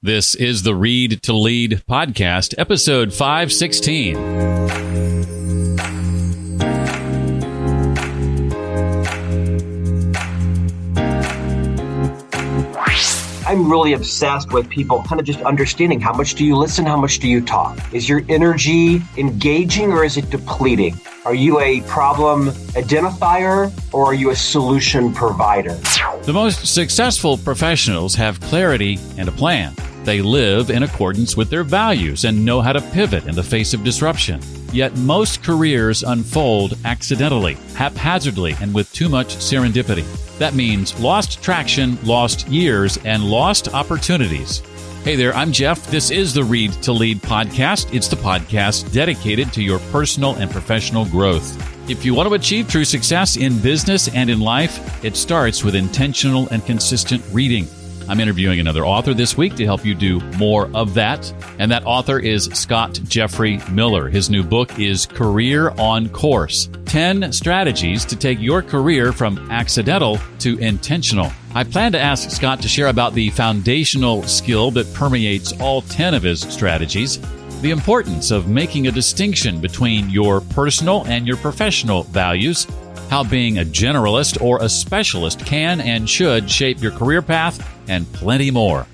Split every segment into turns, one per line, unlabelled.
This is the Read to Lead podcast, episode 516.
I'm really obsessed with people kind of just understanding how much do you listen, how much do you talk? Is your energy engaging or is it depleting? Are you a problem identifier or are you a solution provider?
The most successful professionals have clarity and a plan. They live in accordance with their values and know how to pivot in the face of disruption. Yet most careers unfold accidentally, haphazardly, and with too much serendipity. That means lost traction, lost years, and lost opportunities. Hey there, I'm Jeff. This is the Read to Lead podcast. It's the podcast dedicated to your personal and professional growth. If you want to achieve true success in business and in life, it starts with intentional and consistent reading. I'm interviewing another author this week to help you do more of that. And that author is Scott Jeffrey Miller. His new book is Career on Course, 10 Strategies to Take Your Career from Accidental to Intentional. I plan to ask Scott to share about the foundational skill that permeates all 10 of his strategies, the importance of making a distinction between your personal and your professional values, how being a generalist or a specialist can and should shape your career path, and plenty more.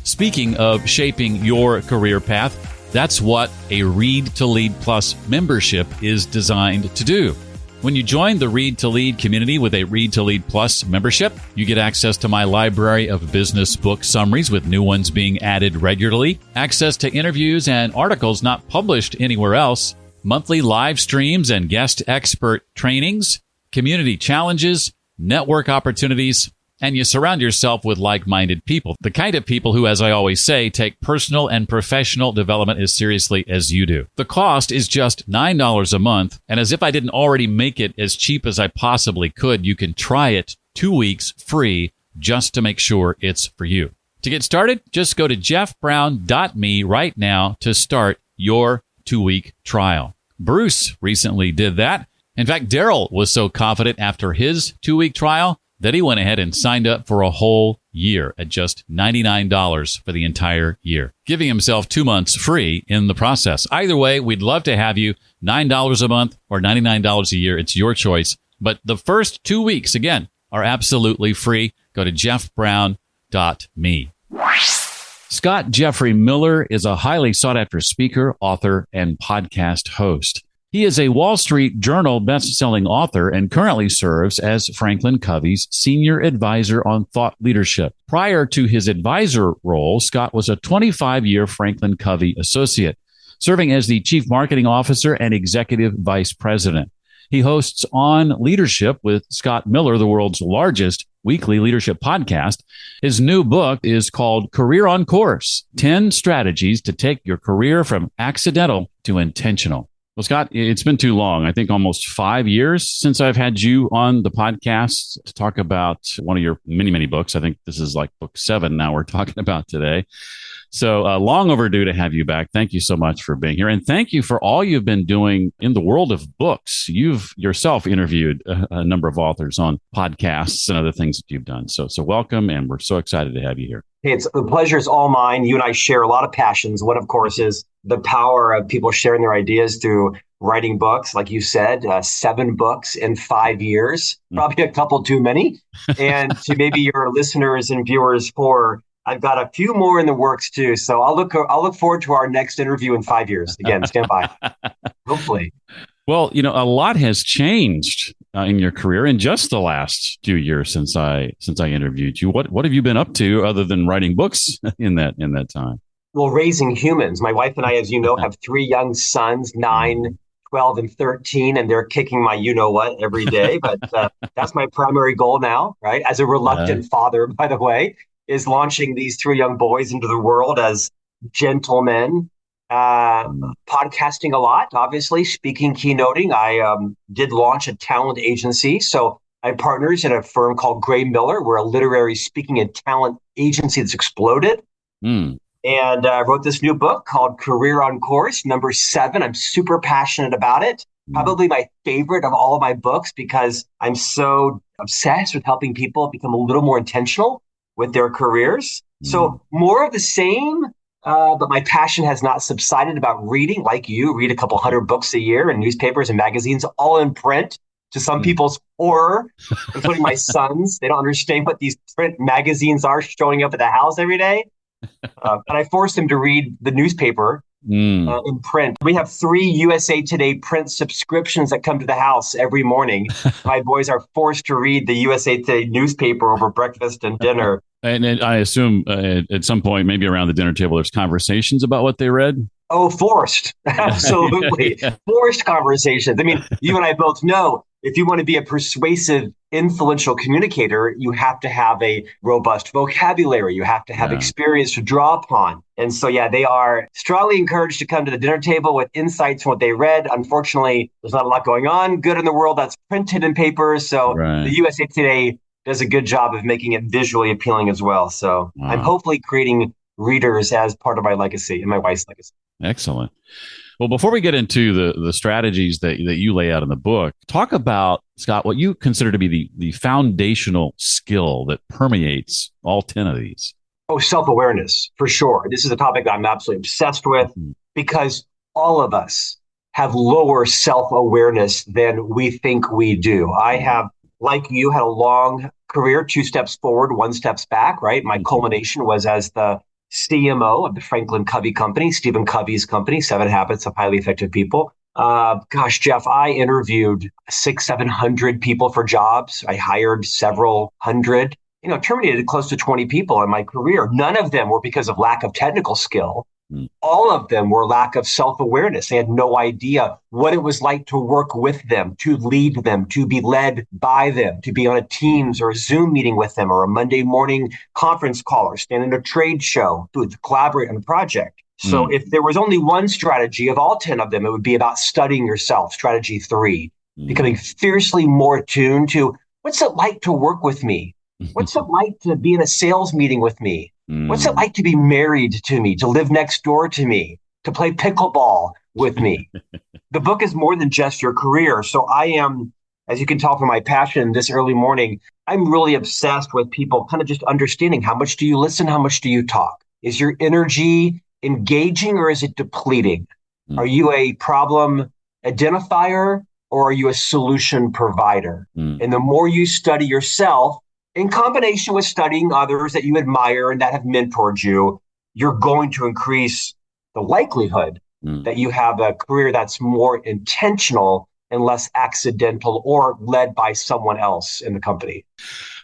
Speaking of shaping your career path, that's what a Read to Lead Plus membership is designed to do. When you join the Read to Lead community with a Read to Lead Plus membership, you get access to my library of business book summaries with new ones being added regularly, access to interviews and articles not published anywhere else, monthly live streams and guest expert trainings, community challenges, network opportunities, and you surround yourself with like-minded people. The kind of people who, as I always say, take personal and professional development as seriously as you do. The cost is just $9 a month, and as if I didn't already make it as cheap as I possibly could, you can try it 2 weeks free just to make sure it's for you. To get started, just go to jeffbrown.me right now to start your 2-week trial. Bruce recently did that. In fact, Daryl was so confident after his 2-week trial that he went ahead and signed up for a whole year at just $99 for the entire year, giving himself 2 months free in the process. Either way, we'd love to have you. $9 a month or $99 a year. It's your choice. But the first 2 weeks, again, are absolutely free. Go to jeffbrown.me. Scott Jeffrey Miller is a highly sought-after speaker, author, and podcast host. He is a Wall Street Journal best-selling author and currently serves as Franklin Covey's senior advisor on thought leadership. Prior to his advisor role, Scott was a 25-year Franklin Covey associate, serving as the chief marketing officer and executive vice president. He hosts On Leadership with Scott Miller, the world's largest weekly leadership podcast. His new book is called Career on Course, 10 Strategies to Take Your Career from Accidental to Intentional. Well, Scott, it's been too long. I think almost 5 years since I've had you on the podcast to talk about one of your many, many books. I think this is like book 7 now we're talking about today. So long overdue to have you back. Thank you so much for being here. And thank you for all you've been doing in the world of books. You've yourself interviewed a number of authors on podcasts and other things that you've done. So welcome, and we're so excited to have you here.
Hey, the pleasure is all mine. You and I share a lot of passions. One, of course, is the power of people sharing their ideas through writing books. Like you said, 7 books in 5 years, probably a couple too many. And to maybe your listeners and viewers, I've got a few more in the works too. So I'll look forward to our next interview in 5 years. Again, stand by. Hopefully.
Well, a lot has changed in your career in just the last few years since I interviewed you. What have you been up to other than writing books in that time?
Well, raising humans. My wife and I, as you know, have 3 young sons, 9, 12, and 13, and they're kicking my you-know-what every day. But that's my primary goal now, right? As a reluctant father, by the way, is launching these 3 young boys into the world as gentlemen. Podcasting a lot, obviously, speaking, keynoting. I did launch a talent agency. So I have partners in a firm called Gray Miller. We're a literary speaking and talent agency that's exploded. And I wrote this new book called Career on Course, number 7. I'm super passionate about it. Probably my favorite of all of my books because I'm so obsessed with helping people become a little more intentional with their careers. So more of the same, but my passion has not subsided about reading. Like you, read a couple hundred books a year in newspapers and magazines, all in print. To some people's horror, including my sons, they don't understand what these print magazines are showing up at the house every day. But I forced them to read the newspaper in print. We have 3 USA Today print subscriptions that come to the house every morning. My boys are forced to read the USA Today newspaper over breakfast and dinner.
And I assume at some point, maybe around the dinner table, there's conversations about what they read.
Oh, forced. Absolutely.
Yeah.
Forced conversations. I mean, you and I both know if you want to be a persuasive, influential communicator, you have to have a robust vocabulary. You have to have experience to draw upon. And so, yeah, they are strongly encouraged to come to the dinner table with insights from what they read. Unfortunately, there's not a lot going on good in the world that's printed in papers. So the USA Today does a good job of making it visually appealing as well. So I'm hopefully creating readers as part of my legacy and my wife's legacy.
Excellent. Well, before we get into the strategies that you lay out in the book, talk about, Scott, what you consider to be the foundational skill that permeates all 10 of these.
Oh, self-awareness, for sure. This is a topic that I'm absolutely obsessed with because all of us have lower self-awareness than we think we do. I have, like you, had a long career, 2 steps forward, 1 step back, right? My culmination was as the CMO of the Franklin Covey company, Stephen Covey's company, 7 Habits of Highly Effective People. Gosh, Jeff, I interviewed 600-700 people for jobs. I hired several hundred, terminated close to 20 people in my career. None of them were because of lack of technical skill. All of them were lack of self-awareness. They had no idea what it was like to work with them, to lead them, to be led by them, to be on a Teams or a Zoom meeting with them or a Monday morning conference call or stand in a trade show to collaborate on a project. So if there was only one strategy of all 10 of them, it would be about studying yourself. Strategy 3, becoming fiercely more attuned to what's it like to work with me? What's it like to be in a sales meeting with me? What's it like to be married to me, to live next door to me, to play pickleball with me? The book is more than just your career. So I am, as you can tell from my passion this early morning, I'm really obsessed with people kind of just understanding how much do you listen? How much do you talk? Is your energy engaging or is it depleting? Are you a problem identifier or are you a solution provider? And the more you study yourself, in combination with studying others that you admire and that have mentored you, you're going to increase the likelihood that you have a career that's more intentional and less accidental or led by someone else in the company.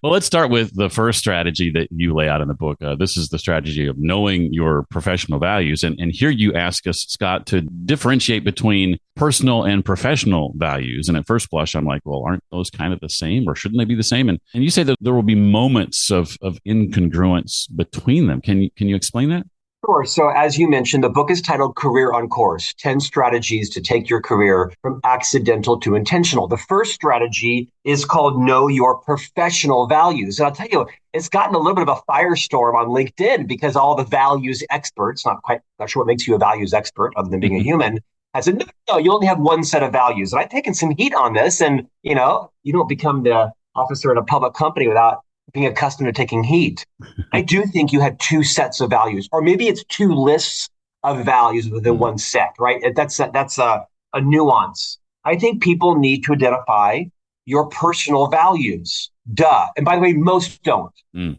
Well, let's start with the first strategy that you lay out in the book. This is the strategy of knowing your professional values. And here you ask us, Scott, to differentiate between personal and professional values. And at first blush, I'm like, well, aren't those kind of the same or shouldn't they be the same? And you say that there will be moments of incongruence between them. Can you explain that?
Sure. So as you mentioned, the book is titled Career on Course, 10 Strategies to Take Your Career from Accidental to Intentional. The first strategy is called Know Your Professional Values. And I'll tell you, it's gotten a little bit of a firestorm on LinkedIn because all the values experts, not sure what makes you a values expert other than being a human, has said, no, you only have one set of values. And I've taken some heat on this. And, you don't become the officer in a public company without being accustomed to taking heat. I do think you had 2 sets of values, or maybe it's 2 lists of values within one set, right? That's a nuance. I think people need to identify your personal values. Duh. And by the way, most don't.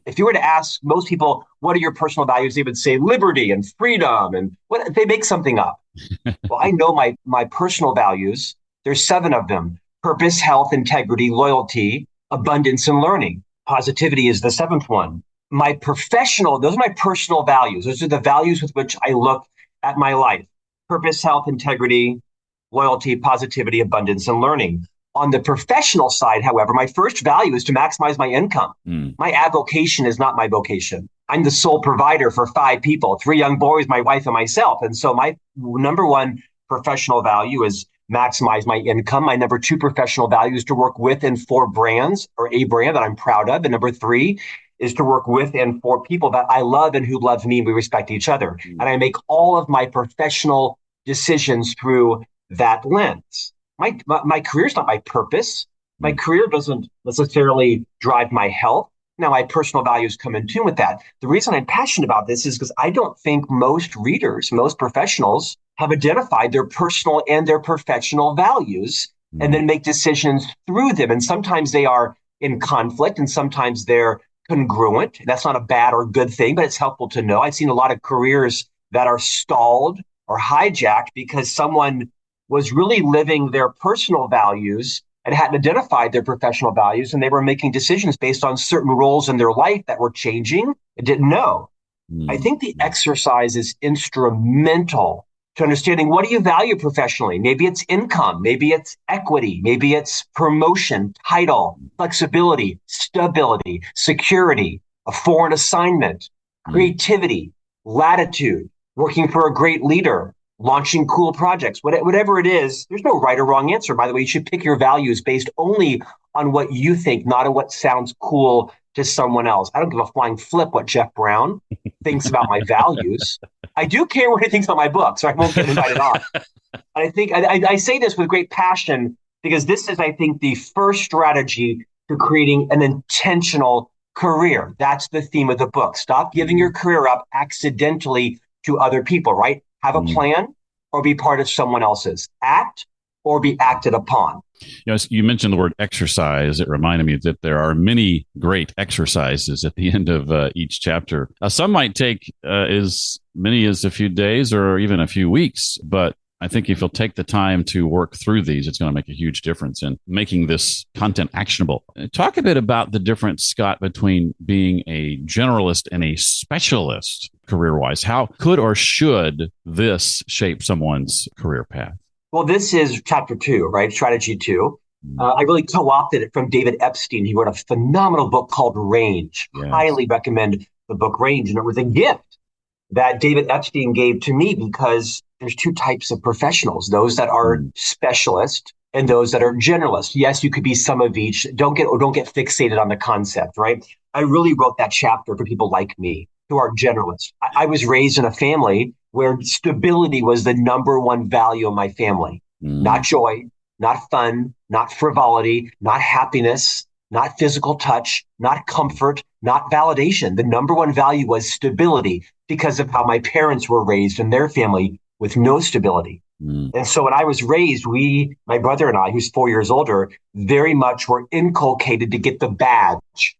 If you were to ask most people, what are your personal values? They would say liberty and freedom, and what they make something up. Well, I know my personal values. There's 7 of them: purpose, health, integrity, loyalty, abundance, and learning. Positivity is the 7th one. Those are my personal values. Those are the values with which I look at my life: purpose, health, integrity, loyalty, positivity, abundance, and learning. On the professional side, however, my first value is to maximize my income. My avocation is not my vocation. I'm the sole provider for 5 people, 3 young boys, my wife, and myself. And so my number 1 professional value is maximize my income. My number 2 professional value is to work with and for brands, or a brand that I'm proud of. And number 3 is to work with and for people that I love and who love me, and we respect each other. And I make all of my professional decisions through that lens. My career is not my purpose. My career doesn't necessarily drive my health. Now, my personal values come in tune with that. The reason I'm passionate about this is because I don't think most readers, most professionals have identified their personal and their professional values and then make decisions through them. And sometimes they are in conflict and sometimes they're congruent. That's not a bad or good thing, but it's helpful to know. I've seen a lot of careers that are stalled or hijacked because someone was really living their personal values and hadn't identified their professional values, and they were making decisions based on certain roles in their life that were changing and didn't know. I think the exercise is instrumental to understanding, what do you value professionally? Maybe it's income, maybe it's equity, maybe it's promotion, title, flexibility, stability, security, a foreign assignment, creativity, latitude, working for a great leader, launching cool projects, whatever it is. There's no right or wrong answer. By the way, you should pick your values based only on what you think, not on what sounds cool to someone else. I don't give a flying flip what Jeff Brown thinks about my values. I do care what he thinks about my book, so I won't get invited on. I think I say this with great passion because this is, I think, the first strategy to creating an intentional career. That's the theme of the book. Stop giving your career up accidentally to other people, right? Have a plan or be part of someone else's. Act or be acted upon.
You mentioned the word exercise. It reminded me that there are many great exercises at the end of each chapter. Some might take as many as a few days or even a few weeks, but I think if you'll take the time to work through these, it's going to make a huge difference in making this content actionable. Talk a bit about the difference, Scott, between being a generalist and a specialist career-wise. How could or should this shape someone's career path?
Well, this is chapter 2, right? Strategy 2. I really co-opted it from David Epstein. He wrote a phenomenal book called Range. Yes. Highly recommend the book Range. And it was a gift that David Epstein gave to me because there's two types of professionals, those that are specialists and those that are generalists. Yes, you could be some of each. Don't get fixated on the concept, right? I really wrote that chapter for people like me who are generalists. I was raised in a family where stability was the number one value of my family. Not joy, not fun, not frivolity, not happiness, not physical touch, not comfort, not validation. The number one value was stability because of how my parents were raised in their family with no stability. And so when I was raised, my brother and I, who's 4 years older, very much were inculcated to get the badge,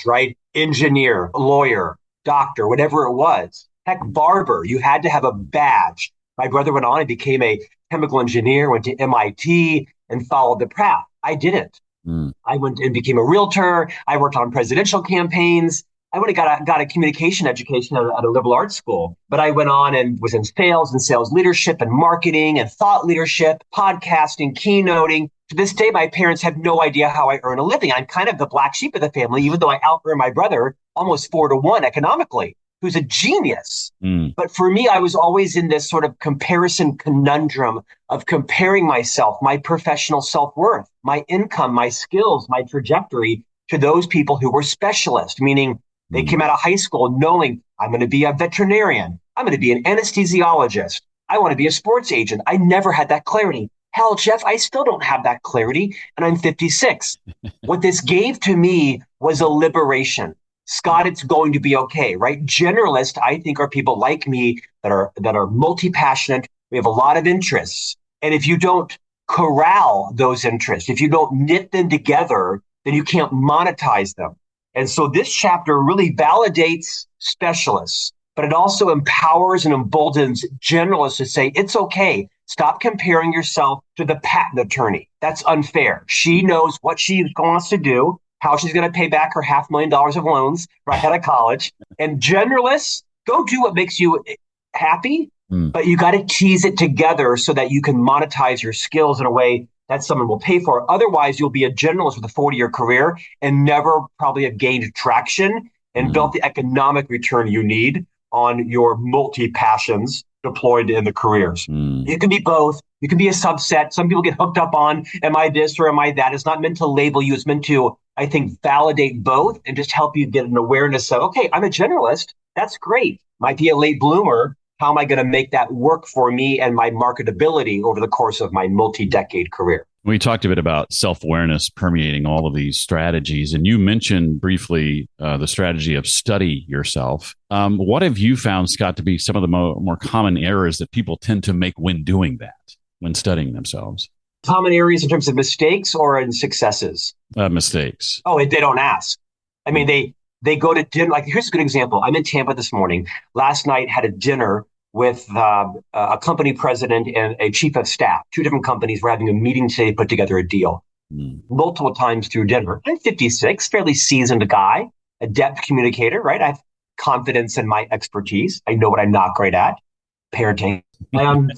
right? Engineer, lawyer, doctor, whatever it was. Heck, barber, you had to have a badge. My brother went on and became a chemical engineer, went to MIT and followed the path. I didn't. I went and became a realtor. I worked on presidential campaigns. I would have got a communication education at a liberal arts school, but I went on and was in sales and sales leadership and marketing and thought leadership, podcasting, keynoting. To this day, my parents have no idea how I earn a living. I'm kind of the black sheep of the family, even though I out-earn my brother almost 4-1 economically, who's a genius. But for me, I was always in this sort of comparison conundrum of comparing myself, my professional self-worth, my income, my skills, my trajectory to those people who were specialists, meaning they came out of high school knowing I'm going to be a veterinarian. I'm going to be an anesthesiologist. I want to be a sports agent. I never had that clarity. Hell, Jeff, I still don't have that clarity, and I'm 56. What this gave to me was a liberation. Scott, it's going to be okay, right? Generalists, I think, are people like me that are multi-passionate. We have a lot of interests. And if you don't corral those interests, if you don't knit them together, then you can't monetize them. And so this chapter really validates specialists, but it also empowers and emboldens generalists to say, it's okay. Stop comparing yourself to the patent attorney. That's unfair. She knows what she wants to do, how she's going to pay back her $500,000 of loans right out of college. And generalists, go do what makes you happy, but you got to tease it together so that you can monetize your skills in a way that someone will pay for. Otherwise, you'll be a generalist with a 40-year career and never probably have gained traction and built the economic return you need on your multi-passions deployed in the careers. You can be both. You can be a subset. Some people get hooked up on, am I this or am I that? It's not meant to label you. It's meant to, I think, validate both and just help you get an awareness of, okay, I'm a generalist. That's great. Might be a late bloomer. how am I going to make that work for me and my marketability over the course of my multi-decade career?
We talked a bit about self-awareness permeating all of these strategies, and you mentioned briefly the strategy of study yourself. What have you found, Scott, to be some of the more common errors that people tend to make when doing that, when studying themselves?
Common areas in terms of mistakes or in successes?
Mistakes.
Oh, they don't ask. I mean, they go to dinner. Like, here's a good example. I'm in Tampa this morning. Last night, had a dinner with a company president and a chief of staff. Two different companies were having a meeting today to put together a deal. Multiple times through dinner. I'm 56, fairly seasoned guy, adept communicator, right? I have confidence in my expertise. I know what I'm not great at, parenting. And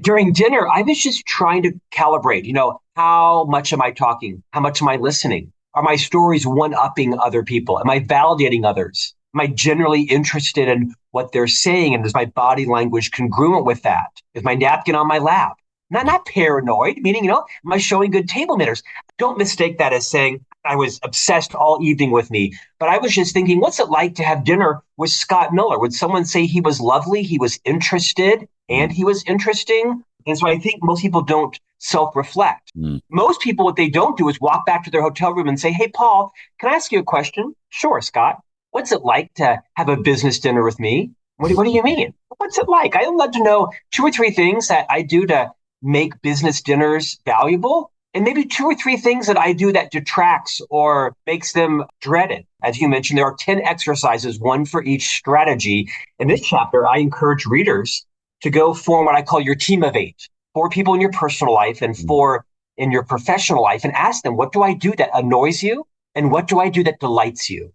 during dinner, I was just trying to calibrate, how much am I talking? How much am I listening? Are my stories one-upping other people? Am I validating others? Am I generally interested in what they're saying? And is my body language congruent with that? Is my napkin on my lap? Not paranoid, meaning, am I showing good table manners? Don't mistake that as saying I was obsessed all evening with me. But I was just thinking, what's it like to have dinner with Scott Miller? Would someone say he was lovely, he was interested, and he was interesting? And so I think most people don't self-reflect. Most people, what they don't do is walk back to their hotel room and say, hey, Paul, can I ask you a question? Sure, Scott. What's it like to have a business dinner with me? What do you mean? What's it like? I'd love to know 2 or 3 things that I do to make business dinners valuable, and maybe 2 or 3 things that I do that detracts or makes them dreaded. As you mentioned, there are 10 exercises, one for each strategy. In this chapter, I encourage readers to go form what I call your team of 8, 4 people in your personal life and 4 in your professional life, and ask them, what do I do that annoys you? And what do I do that delights you?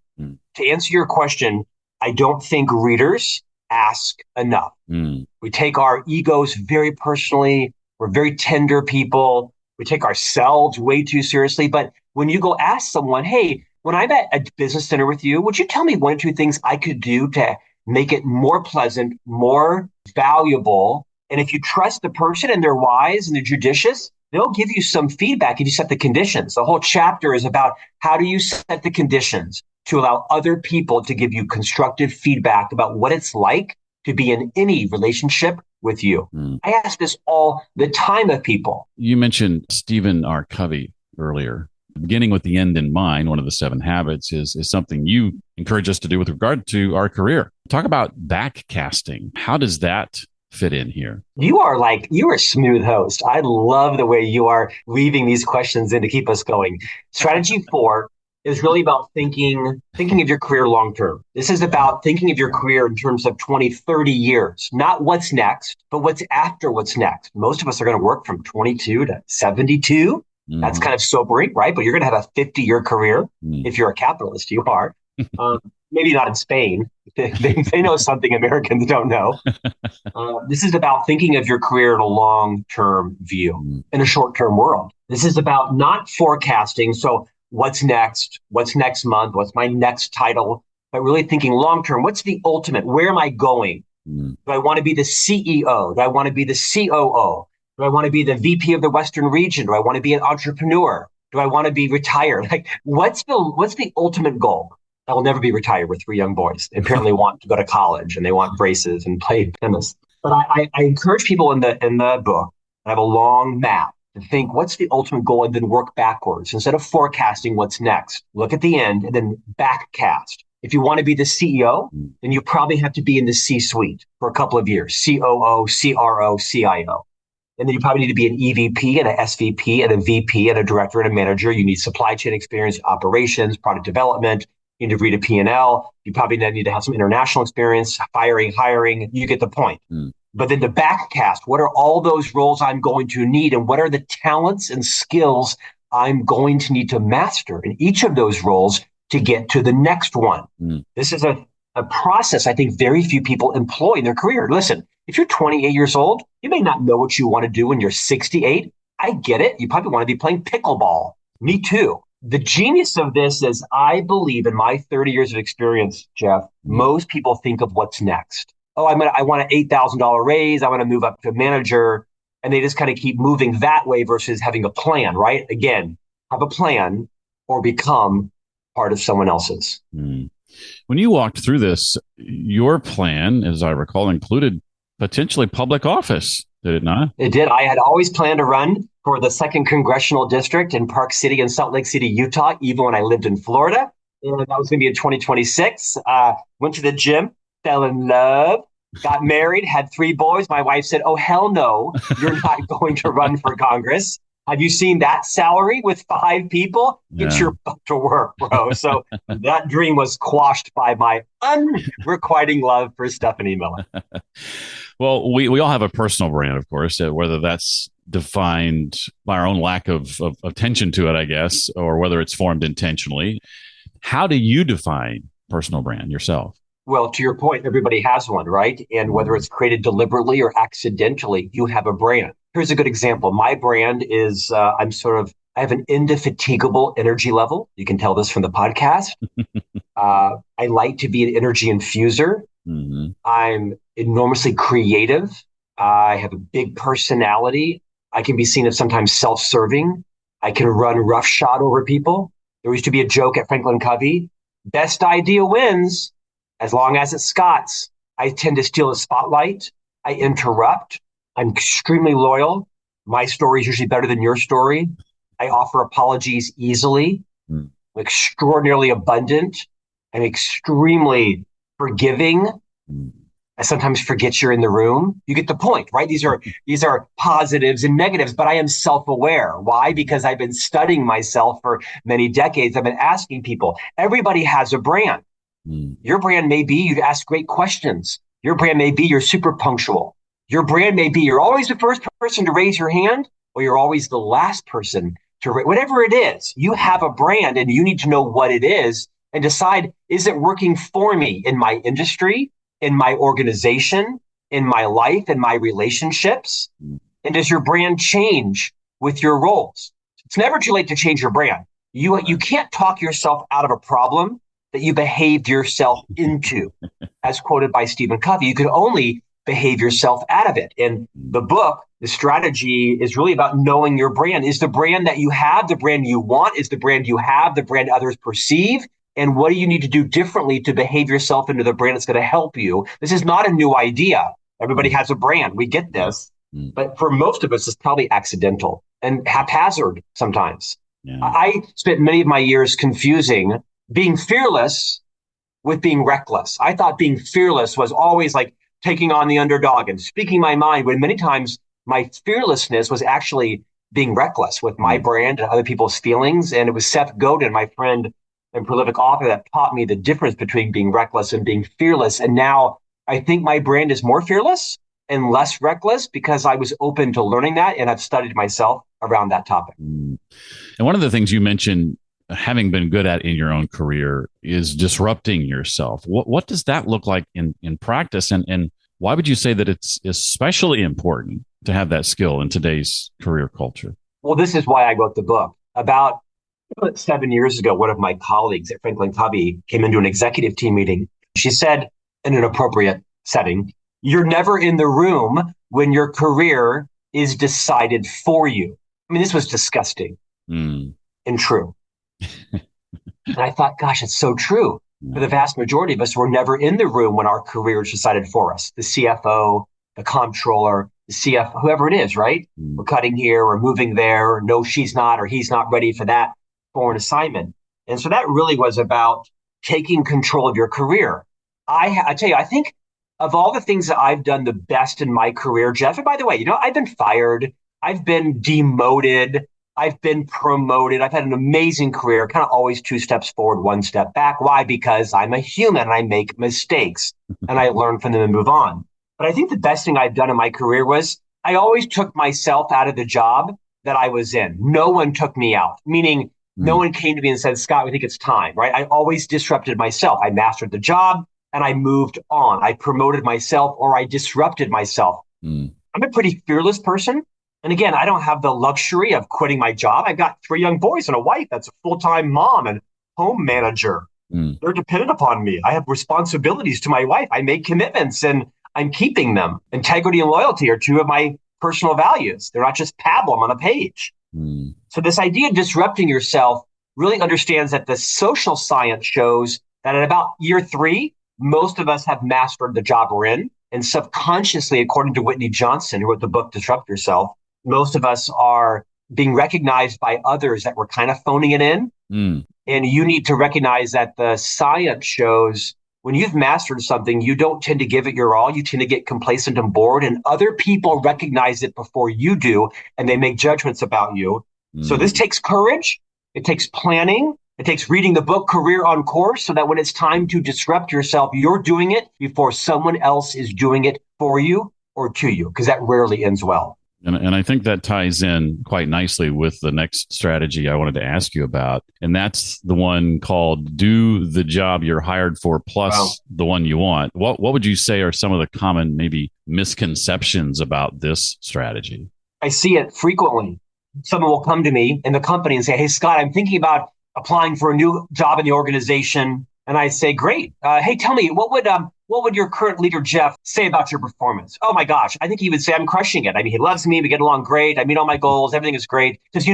To answer your question, I don't think readers ask enough. We take our egos very personally. We're very tender people. We take ourselves way too seriously. But when you go ask someone, hey, when I'm at a business dinner with you, would you tell me 1 or 2 things I could do to make it more pleasant, more valuable? And if you trust the person and they're wise and they're judicious, they'll give you some feedback if you set the conditions. The whole chapter is about how do you set the conditions to allow other people to give you constructive feedback about what it's like to be in any relationship with you. I ask this all the time of people.
You mentioned Stephen R. Covey earlier. Beginning with the end in mind, one of the 7 habits is something you encourage us to do with regard to our career. Talk about backcasting. How does that fit in here?
You're a smooth host. I love the way you are weaving these questions in to keep us going. Strategy 4 is really about thinking of your career long-term. This is about thinking of your career in terms of 20, 30 years, not what's next, but what's after what's next. Most of us are going to work from 22 to 72. That's kind of sobering, right? But you're going to have a 50-year career. If you're a capitalist, you are. Maybe not in Spain. They know something Americans don't know. This is about thinking of your career in a long-term view, in a short-term world. This is about not forecasting. So what's next? What's next month? What's my next title? But really thinking long-term, what's the ultimate? Where am I going? Do I want to be the CEO? Do I want to be the COO? Do I want to be the VP of the Western region? Do I want to be an entrepreneur? Do I want to be retired? Like, what's the ultimate goal? I will never be retired with 3 young boys. They apparently want to go to college and they want braces and play tennis. But I encourage people in the book, I have a long map to think what's the ultimate goal and then work backwards. Instead of forecasting what's next, look at the end and then backcast. If you want to be the CEO, then you probably have to be in the C-suite for a couple of years, COO, CRO, CIO. And then you probably need to be an EVP and an SVP and a VP and a director and a manager. You need supply chain experience, operations, product development. You need to read a P&L. You probably need to have some international experience, hiring. You get the point. But then the backcast, what are all those roles I'm going to need? And what are the talents and skills I'm going to need to master in each of those roles to get to the next one? This is a process I think very few people employ in their career. Listen, if you're 28 years old, you may not know what you want to do when you're 68. I get it. You probably want to be playing pickleball. Me too. The genius of this is I believe in my 30 years of experience, Jeff, most people think of what's next. Oh, I want an $8,000 raise. I want to move up to manager. And they just kind of keep moving that way versus having a plan, right? Again, have a plan or become part of someone else's.
When you walked through this, your plan, as I recall, included potentially public office, did it not?
It did. I had always planned to run for the second congressional district in Park City and Salt Lake City, Utah, even when I lived in Florida. And that was going to be in 2026. Went to the gym, fell in love, got married, had 3 boys. My wife said, "Oh, hell no, you're not going to run for Congress. Have you seen that salary with 5 people? Get your butt to work, bro." So that dream was quashed by my unrequiting love for Stephanie Miller.
Well, we all have a personal brand, of course, whether that's defined by our own lack of attention to it, I guess, or whether it's formed intentionally. How do you define personal brand yourself?
Well, to your point, everybody has one, right? And whether it's created deliberately or accidentally, you have a brand. Here's a good example. My brand is I have an indefatigable energy level. You can tell this from the podcast. I like to be an energy infuser. Mm-hmm. I'm enormously creative. I have a big personality. I can be seen as sometimes self-serving. I can run roughshod over people. There used to be a joke at Franklin Covey: best idea wins, as long as it's Scott's. I tend to steal the spotlight. I interrupt. I'm extremely loyal. My story is usually better than your story. I offer apologies easily. I'm extraordinarily abundant. I'm extremely forgiving. I sometimes forget you're in the room. You get the point, right? These are positives and negatives, but I am self-aware. Why? Because I've been studying myself for many decades. I've been asking people. Everybody has a brand. Your brand may be you ask great questions. Your brand may be you're super punctual. Your brand may be you're always the first person to raise your hand, or you're always the last person to raise. Whatever it is, you have a brand, and you need to know what it is and decide, is it working for me in my industry, in my organization, in my life, in my relationships? And does your brand change with your roles? It's never too late to change your brand. You can't talk yourself out of a problem that you behaved yourself into, as quoted by Stephen Covey. You could only behave yourself out of it. In the book, the strategy is really about knowing your brand. Is the brand that you have the brand you want? Is the brand you have the brand others perceive? And what do you need to do differently to behave yourself into the brand that's going to help you? This is not a new idea. Everybody has a brand. We get this. But for most of us, it's probably accidental and haphazard sometimes. Yeah. I spent many of my years confusing being fearless with being reckless. I thought being fearless was always like taking on the underdog and speaking my mind, when many times my fearlessness was actually being reckless with my brand and other people's feelings. And it was Seth Godin, my friend and prolific author, that taught me the difference between being reckless and being fearless. And now I think my brand is more fearless and less reckless because I was open to learning that, and I've studied myself around that topic.
And one of the things you mentioned having been good at in your own career is disrupting yourself. What does that look like in practice? And why would you say that it's especially important to have that skill in today's career culture?
Well, this is why I wrote the book. About 7 years ago, one of my colleagues at Franklin Covey came into an executive team meeting. She said, in an appropriate setting, "You're never in the room when your career is decided for you." I mean, this was disgusting and true. And I thought, gosh, it's so true. For the vast majority of us, we're never in the room when our career is decided for us. The CFO, the comptroller, the CFO, whoever it is, right? We're cutting here, we're moving there, or no, she's not, or he's not ready for that foreign assignment. And so that really was about taking control of your career. I tell you, I think of all the things that I've done the best in my career, Jeff, and by the way, I've been fired, I've been demoted, I've been promoted. I've had an amazing career, kind of always 2 steps forward, 1 step back. Why? Because I'm a human and I make mistakes and I learn from them and move on. But I think the best thing I've done in my career was I always took myself out of the job that I was in. No one took me out, meaning no one came to me and said, "Scott, we think it's time," right? I always disrupted myself. I mastered the job and I moved on. I promoted myself or I disrupted myself. I'm a pretty fearless person. And again, I don't have the luxury of quitting my job. I've got 3 young boys and a wife that's a full-time mom and home manager. They're dependent upon me. I have responsibilities to my wife. I make commitments and I'm keeping them. Integrity and loyalty are 2 of my personal values. They're not just pablum on a page. So this idea of disrupting yourself really understands that the social science shows that at about year 3, most of us have mastered the job we're in. And subconsciously, according to Whitney Johnson, who wrote the book Disrupt Yourself, most of us are being recognized by others that we're kind of phoning it in.
Mm.
And you need to recognize that the science shows when you've mastered something, you don't tend to give it your all. You tend to get complacent and bored, and other people recognize it before you do, and they make judgments about you. So this takes courage. It takes planning. It takes reading the book Career on Course so that when it's time to disrupt yourself, you're doing it before someone else is doing it for you or to you, because that rarely ends well.
And I think that ties in quite nicely with the next strategy I wanted to ask you about. And that's the one called do the job you're hired for plus the one you want. What would you say are some of the common maybe misconceptions about this strategy?
I see it frequently. Someone will come to me in the company and say, hey, Scott, I'm thinking about applying for a new job in the organization. And I say, great. Hey, tell me, what would your current leader, Jeff, say about your performance? Oh, my gosh. I think he would say I'm crushing it. I mean, he loves me. We get along great. I meet all my goals. Everything is great. Because,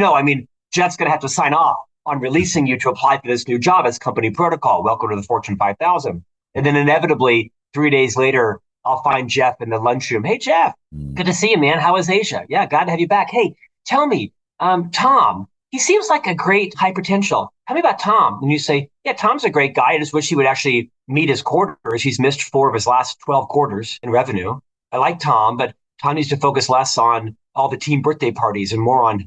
Jeff's going to have to sign off on releasing you to apply for this new job as company protocol. Welcome to the Fortune 5000. And then inevitably, 3 days later, I'll find Jeff in the lunchroom. Hey, Jeff, good to see you, man. How is Asia? Yeah, glad to have you back. Hey, tell me, Tom, he seems like a great high potential. Tell me about Tom. And you say, yeah, Tom's a great guy. I just wish he would actually meet his quarters. He's missed 4 of his last 12 quarters in revenue. I like Tom, but Tom needs to focus less on all the team birthday parties and more on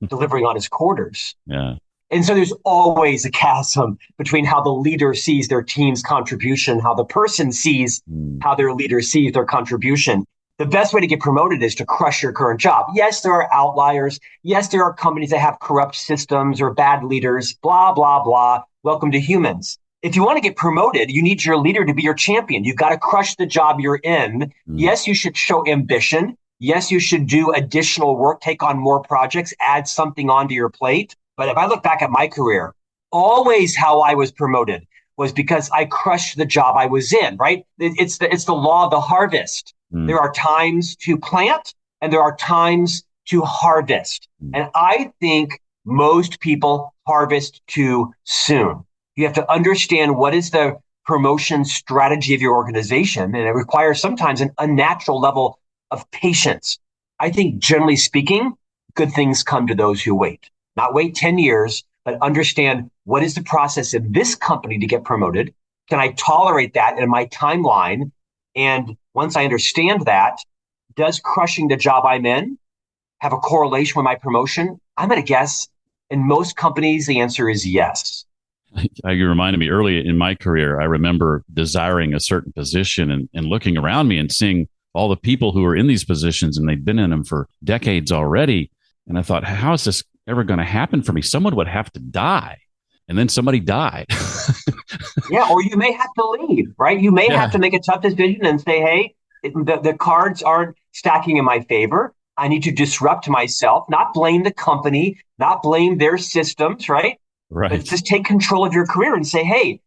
delivering on his quarters.
Yeah.
And so there's always a chasm between how the leader sees their team's contribution, how the person sees how their leader sees their contribution. The best way to get promoted is to crush your current job. Yes, there are outliers. Yes, there are companies that have corrupt systems or bad leaders, blah, blah, blah. Welcome to humans. If you want to get promoted, you need your leader to be your champion. You've got to crush the job you're in. Yes, you should show ambition. Yes, you should do additional work, take on more projects, add something onto your plate. But if I look back at my career, always how I was promoted was because I crushed the job I was in, right? It's the law of the harvest. There are times to plant and there are times to harvest. And I think most people harvest too soon. You have to understand what is the promotion strategy of your organization. And it requires sometimes an unnatural level of patience. I think generally speaking, good things come to those who wait. Not wait 10 years, but understand what is the process in this company to get promoted? Can I tolerate that in my timeline? And once I understand that, does crushing the job I'm in have a correlation with my promotion? I'm going to guess in most companies, the answer is yes.
You reminded me early in my career, I remember desiring a certain position and looking around me and seeing all the people who are in these positions and they've been in them for decades already. And I thought, how is this ever going to happen for me? Someone would have to die. And then somebody died.
Yeah, or you may have to leave, right? You may have to make a tough decision and say, hey, the cards aren't stacking in my favor. I need to disrupt myself, not blame the company, not blame their systems, right?
Right.
But just take control of your career and say, hey,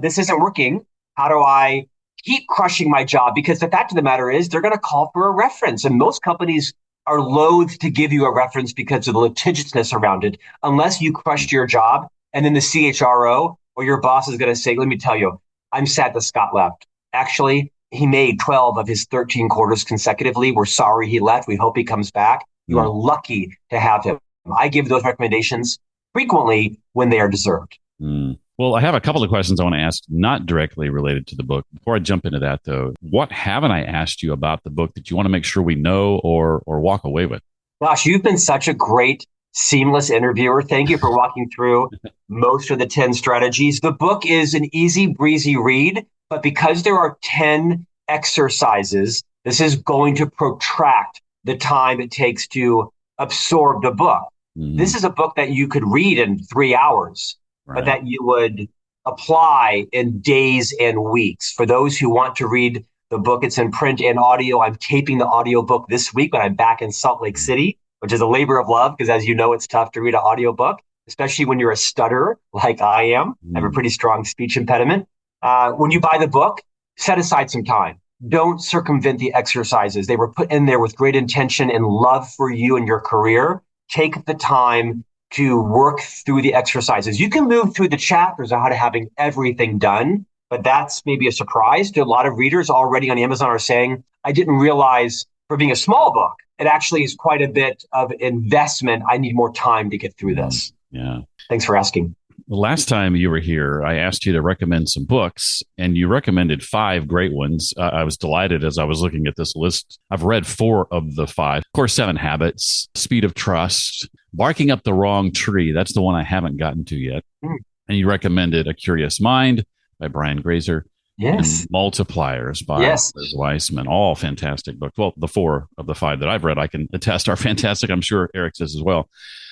this isn't working. How do I keep crushing my job? Because the fact of the matter is they're going to call for a reference. And most companies are loath to give you a reference because of the litigiousness around it, unless you crushed your job. And then the CHRO or your boss is going to say, let me tell you, I'm sad that Scott left. Actually, he made 12 of his 13 quarters consecutively. We're sorry he left. We hope he comes back. You are lucky to have him. I give those recommendations frequently when they are deserved.
Well, I have a couple of questions I want to ask, not directly related to the book. Before I jump into that, though, what haven't I asked you about the book that you want to make sure we know or walk away with?
Gosh, you've been such a great, seamless interviewer. Thank you for walking through most of the 10 strategies. The book is an easy breezy read, but because there are 10 exercises, this is going to protract the time it takes to absorb the book. This is a book that you could read in 3 hours, but that you would apply in days and weeks. For those who want to read the book, it's in print and audio. I'm taping the audio book this week when I'm back in Salt Lake City, which is a labor of love because, as you know, it's tough to read an audio book, especially when you're a stutterer like I am. I have a pretty strong speech impediment. When you buy the book, set aside some time. Don't circumvent the exercises. They were put in there with great intention and love for you and your career. Take the time to work through the exercises. You can move through the chapters on how to having everything done, but that's maybe a surprise to a lot of readers already on Amazon are saying, I didn't realize for being a small book, it actually is quite a bit of investment. I need more time to get through this.
Yeah.
Thanks for asking.
The last time you were here, I asked you to recommend some books, and you recommended 5 great ones. I was delighted as I was looking at this list. I've read 4 of the 5. Of course, 7 Habits, Speed of Trust, Barking Up the Wrong Tree. That's the one I haven't gotten to yet. And you recommended A Curious Mind by Brian Grazer.
Yes.
And Multipliers by Liz Weissman. All fantastic books. Well, the 4 of the 5 that I've read, I can attest are fantastic. I'm sure Eric says as well.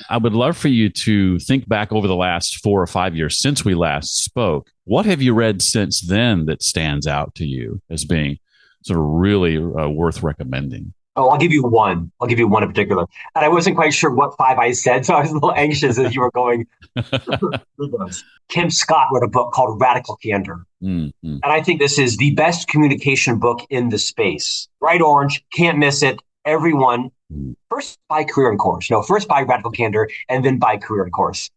I would love for you to think back over the last 4 or 5 years since we last spoke. What have you read since then that stands out to you as being sort of really worth recommending?
Oh, I'll give you one. I'll give you one in particular. And I wasn't quite sure what 5 I said, so I was a little anxious as you were going through those. Kim Scott wrote a book called Radical Candor. And I think this is the best communication book in the space. Bright orange, can't miss it. Everyone, first buy Career and Course. No, first buy Radical Candor and then buy Career and Course.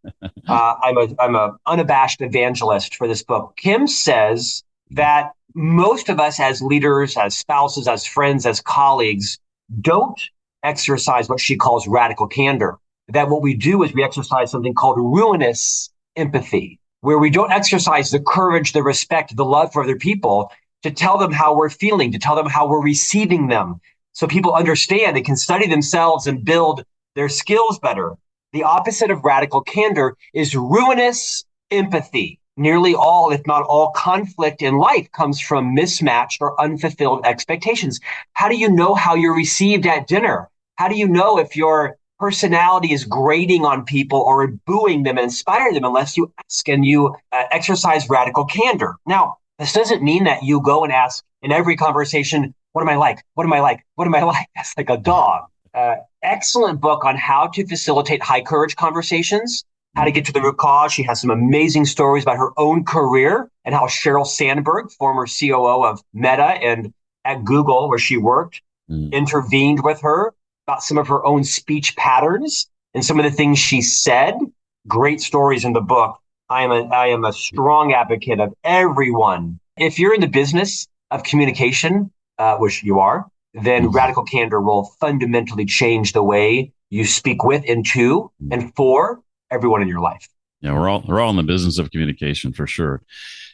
I'm a unabashed evangelist for this book. Kim says that most of us as leaders, as spouses, as friends, as colleagues, don't exercise what she calls radical candor. That what we do is we exercise something called ruinous empathy, where we don't exercise the courage, the respect, the love for other people to tell them how we're feeling, to tell them how we're receiving them. So people understand they can study themselves and build their skills better. The opposite of radical candor is ruinous empathy. Nearly all, if not all, conflict in life comes from mismatched or unfulfilled expectations. How do you know how you're received at dinner? How do you know if your personality is grating on people or booing them and inspire them unless you ask and you exercise radical candor? Now, this doesn't mean that you go and ask in every conversation, what am I like? What am I like? What am I like? That's like a dog. Excellent book on how to facilitate high courage conversations. How to get to the root cause. She has some amazing stories about her own career and how Sheryl Sandberg, former COO of Meta and at Google, where she worked, intervened with her about some of her own speech patterns and some of the things she said. Great stories in the book. I am a strong advocate of everyone. If you're in the business of communication, which you are, then radical candor will fundamentally change the way you speak with and to and for everyone in your life.
Yeah, we're all in the business of communication for sure.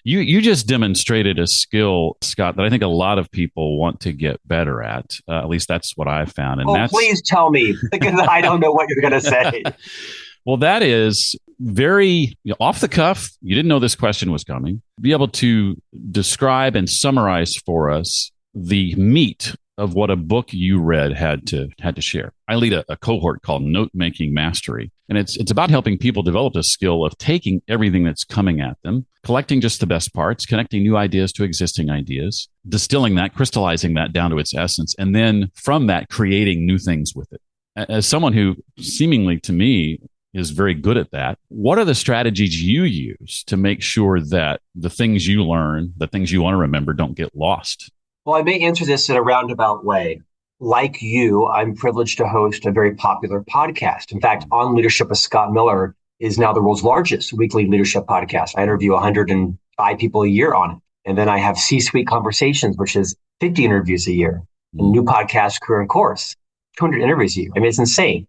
You just demonstrated a skill, Scott, that I think a lot of people want to get better at. At least that's what I've found. And
please tell me, because I don't know what you're going to say.
Well, that is very off the cuff. You didn't know this question was coming. Be able to describe and summarize for us the meat of what a book you read had to share. I lead a cohort called Note Making Mastery, and it's about helping people develop a skill of taking everything that's coming at them, collecting just the best parts, connecting new ideas to existing ideas, distilling that, crystallizing that down to its essence, and then from that, creating new things with it. As someone who seemingly to me is very good at that, what are the strategies you use to make sure that the things you learn, the things you want to remember, don't get lost?
Well, I may answer this in a roundabout way. Like you, I'm privileged to host a very popular podcast. In fact, On Leadership with Scott Miller is now the world's largest weekly leadership podcast. I interview 105 people a year on it. And then I have C-Suite Conversations, which is 50 interviews a year. A new podcast, Career and Course, 200 interviews a year. I mean, it's insane.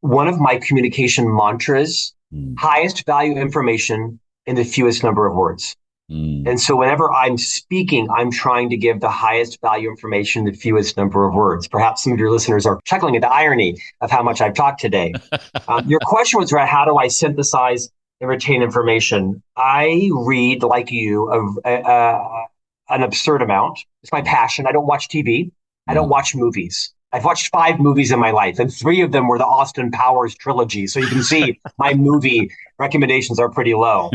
One of my communication mantras, highest value information in the fewest number of words. And so whenever I'm speaking, I'm trying to give the highest value information, the fewest number of words. Perhaps some of your listeners are chuckling at the irony of how much I've talked today. Your question was about how do I synthesize and retain information? I read, like you, an absurd amount. It's my passion. I don't watch TV. I don't watch movies. I've watched 5 movies in my life, and 3 of them were the Austin Powers trilogy. So you can see my movie recommendations are pretty low.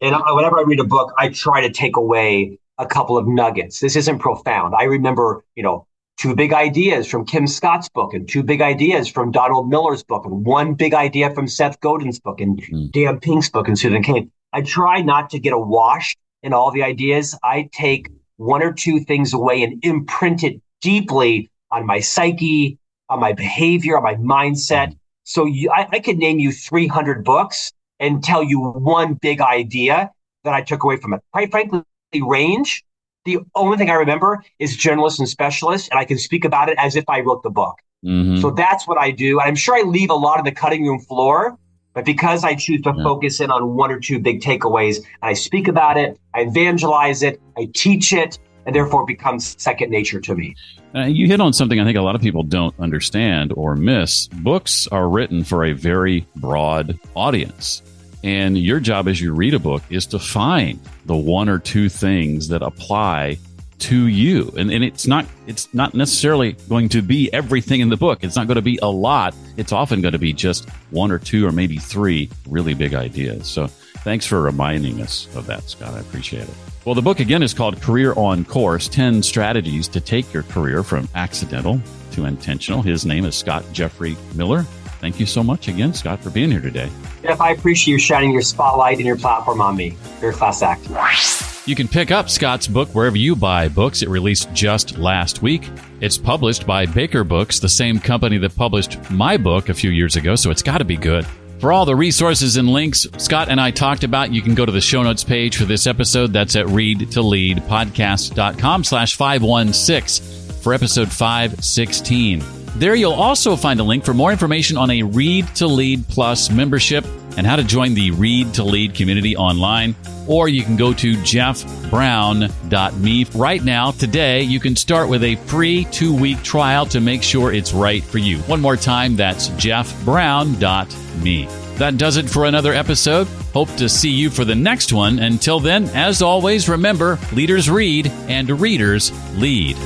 And whenever I read a book, I try to take away a couple of nuggets. This isn't profound. I remember, 2 big ideas from Kim Scott's book and 2 big ideas from Donald Miller's book and 1 big idea from Seth Godin's book and Dan Pink's book and Susan Cain. I try not to get awash in all the ideas. I take 1 or 2 things away and imprint it deeply on my psyche, on my behavior, on my mindset. So I could name you 300 books and tell you 1 big idea that I took away from it. Quite frankly, range, the only thing I remember is generalist and specialist, and I can speak about it as if I wrote the book. Mm-hmm. So that's what I do. I'm sure I leave a lot of the cutting room floor, but because I choose to focus in on one or two big takeaways, and I speak about it, I evangelize it, I teach it, and therefore it becomes second nature to me.
You hit on something I think a lot of people don't understand or miss. Books are written for a very broad audience. And your job as you read a book is to find the one or two things that apply to you. And it's not necessarily going to be everything in the book. It's not going to be a lot. It's often going to be just one or two or maybe three really big ideas. So thanks for reminding us of that, Scott. I appreciate it. Well, the book, again, is called Career on Course, 10 Strategies to Take Your Career from Accidental to Intentional. His name is Scott Jeffrey Miller. Thank you so much again, Scott, for being here today.
Jeff, I appreciate you shining your spotlight and your platform on me. You're a class act.
You can pick up Scott's book wherever you buy books. It released just last week. It's published by Baker Books, the same company that published my book a few years ago, so it's got to be good. For all the resources and links Scott and I talked about, you can go to the show notes page for this episode. That's at readtoleadpodcast.com/516 for episode 516. There you'll also find a link for more information on a Read to Lead Plus membership and how to join the Read to Lead community online. Or you can go to jeffbrown.me. Right now, today, you can start with a free 2-week trial to make sure it's right for you. One more time, that's jeffbrown.me. That does it for another episode. Hope to see you for the next one. Until then, as always, remember, leaders read and readers lead.